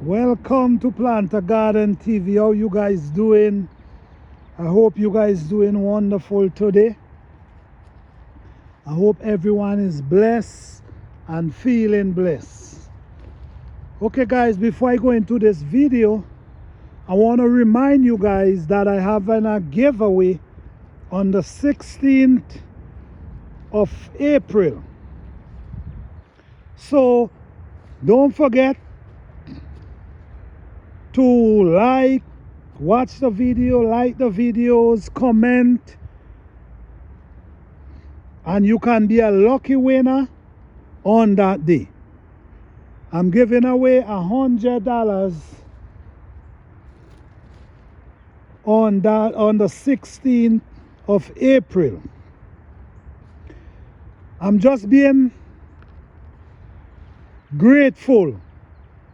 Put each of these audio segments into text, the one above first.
Welcome to Planter Garden TV. How you guys doing? I hope you guys doing wonderful today. I hope everyone is blessed and feeling blessed. Okay guys, before I go into this video, I want to remind you guys that I have a giveaway on the 16th of April. So don't forget to watch the video, like the videos, comment, and you can be a lucky winner on that day. I'm giving away $100 on the 16th of April. I'm just being grateful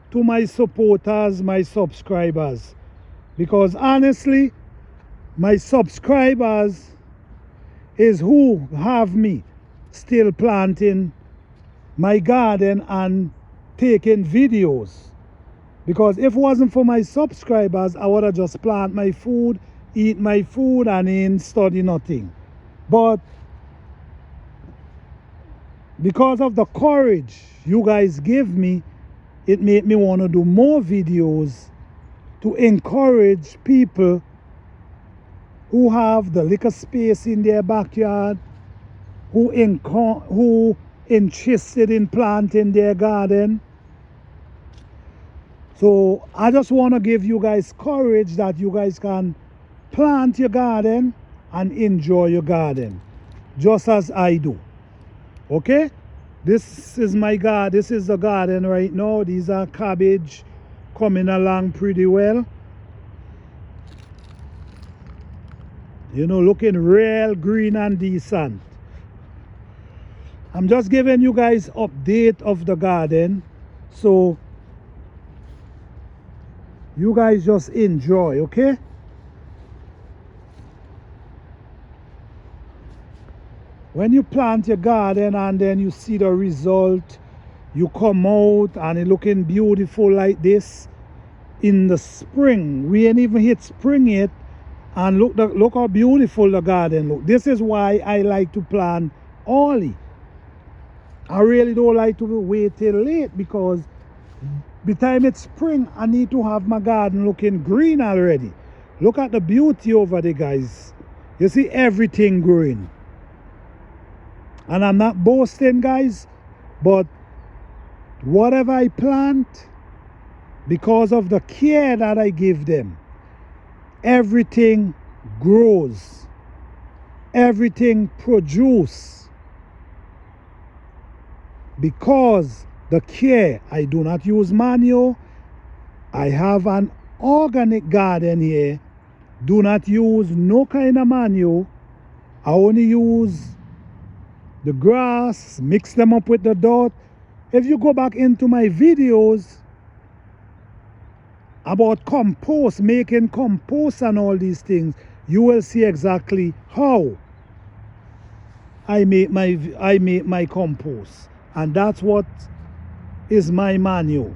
to my supporters, my subscribers, because honestly, my subscribers is who have me still planting my garden and taking videos. Because if it wasn't for my subscribers, I would have just plant my food, eat my food, and ain't study nothing. But because of the courage you guys give me, it made me want to do more videos to encourage people who have the little space in their backyard, who interested in planting their garden. So I just want to give you guys courage that you guys can plant your garden and enjoy your garden just as I do. Okay? This is my garden. This is the garden right now. These are cabbage coming along pretty well. You know, looking real green and decent. I'm just giving you guys update of the garden, so you guys just enjoy, okay? When you plant your garden and then you see the result, you come out and it looking beautiful like this in the spring. We ain't even hit spring yet, and look how beautiful the garden look. This is why I like to plant early. I really don't like to wait till late, because by the time it's spring, I need to have my garden looking green already. Look at the beauty over there, guys. You see everything growing. And I'm not boasting, guys, but whatever I plant, because of the care that I give them, everything grows, everything produces. Because the care, I do not use manure. I have an organic garden here. Do not use no kind of manure. I only use the grass, mix them up with the dirt. If you go back into my videos about compost, making compost and all these things, you will see exactly how I make my compost. And that's what is my manual.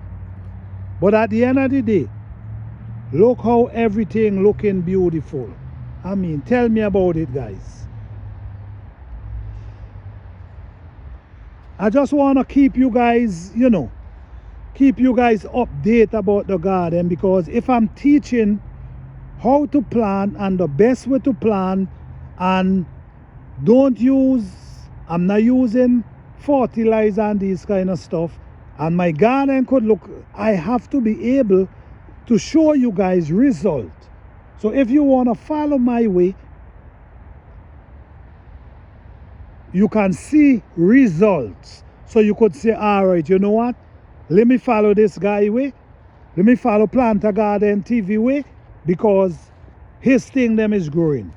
But at the end of the day, look how everything looking beautiful. I mean, tell me about it, guys. I just want to keep you guys, keep you guys update about the garden, because if I'm teaching how to plant and the best way to plant, and I'm not using fertilizer and this kind of stuff, and my garden could look, I have to be able to show you guys result. So if you want to follow my way, you can see results. So you could say, all right, you know what? Let me follow this guy way. Let me follow Planter Garden TV way, because his thing them is growing.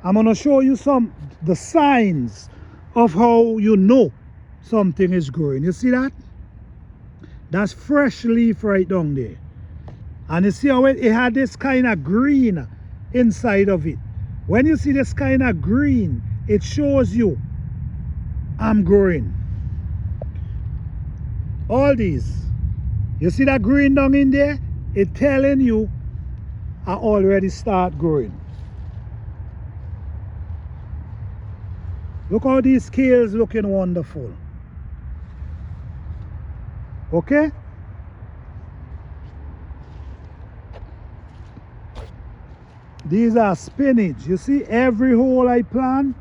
I'm going to show you the signs of how you know something is growing. You see that? That's fresh leaf right down there. And you see how it had this kind of green inside of it. When you see this kind of green, it shows you I'm growing. All these, You see that green down in there? It's telling you I already start growing. Look how these scales looking wonderful. Okay? These are spinach. You see, every hole I plant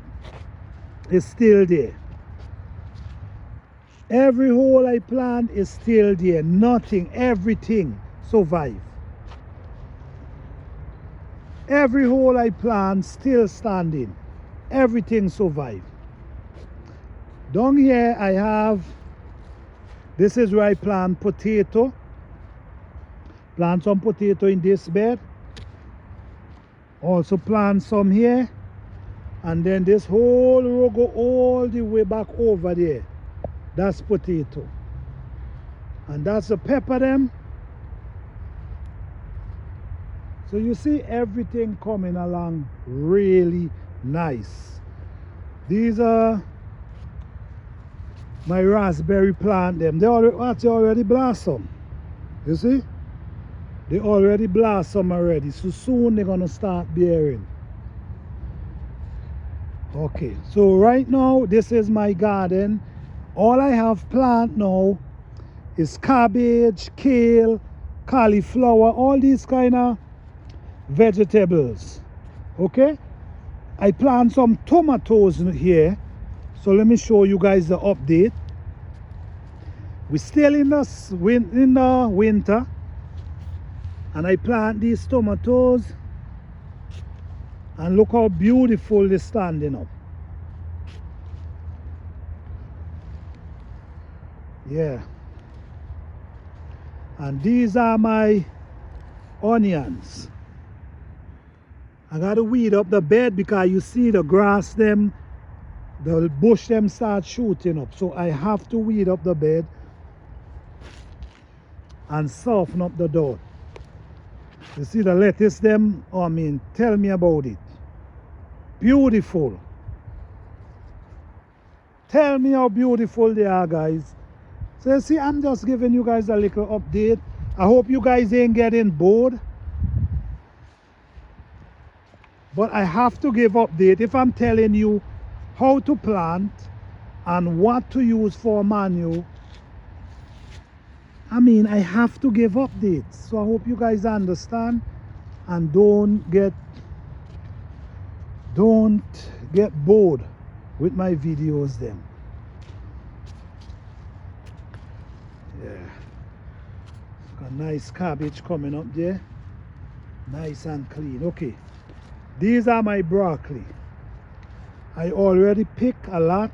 is still there. Every hole I plant is still there. Nothing, everything survive. Every hole I plant still standing. Everything survive. Down here I have, this is where I plant potato. Plant some potato in this bed. Also plant some here. And then this whole row go all the way back over there. That's potato. And that's the pepper them. So you see everything coming along really nice. These are my raspberry plant them. They already blossom. You see? They already blossom already. So soon they're gonna start bearing. Okay, so right now this is my garden. All I have plant now is cabbage, kale, cauliflower, all these kind of vegetables. Okay, I plant some tomatoes here, so let me show you guys the update. We're still in the winter, and I plant these tomatoes, and look how beautiful they're standing up. Yeah, and these are my onions. I gotta weed up the bed because you see the grass them, the bush them start shooting up. So I have to weed up the bed and soften up the dirt. You see the lettuce them, oh, I mean, tell me about it. Beautiful. Tell me how beautiful they are, guys. So you see, I'm just giving you guys a little update. I hope you guys ain't getting bored. But I have to give update if I'm telling you how to plant and what to use for manure. I mean, I have to give updates. So I hope you guys understand and don't get bored with my videos then. Yeah. Got nice cabbage coming up there. Nice and clean. Okay. These are my broccoli. I already picked a lot,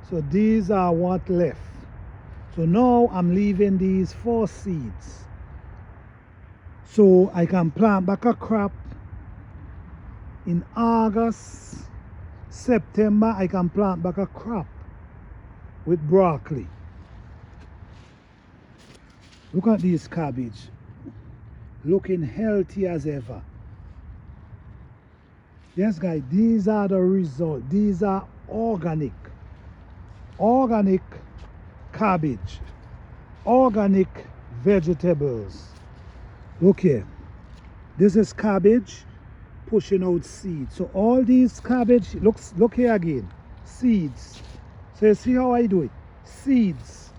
so these are what left. So now I'm leaving these 4 seeds, so I can plant back a crop in August, September. I can plant back a crop with broccoli. Look at this cabbage, looking healthy as ever. Yes, guys, these are the results. These are organic cabbage, organic vegetables. Look here, this is cabbage pushing out seeds. So all these cabbage, look here again, seeds. So you see how I do it? Seeds.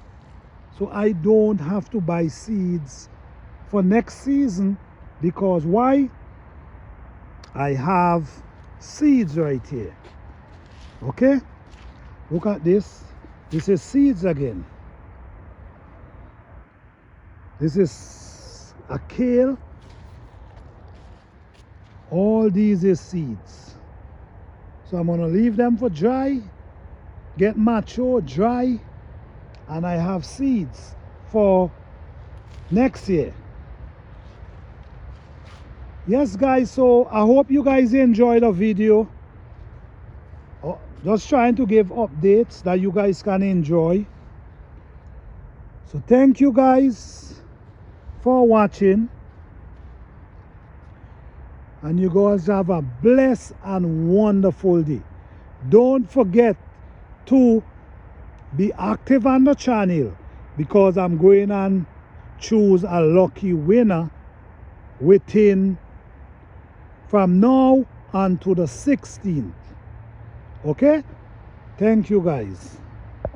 So I don't have to buy seeds for next season, because why? I have seeds right here. Okay, look at this. This is seeds again. This is a kale. All these is seeds. So I'm gonna leave them for dry, get mature, dry, and I have seeds for next year. Yes, guys, so I hope you guys enjoyed the video. Just trying to give updates that you guys can enjoy. So thank you guys for watching, and you guys have a blessed and wonderful day. Don't forget to be active on the channel, because I'm going on choose a lucky winner within from now until the 16th. Okay? Thank you guys.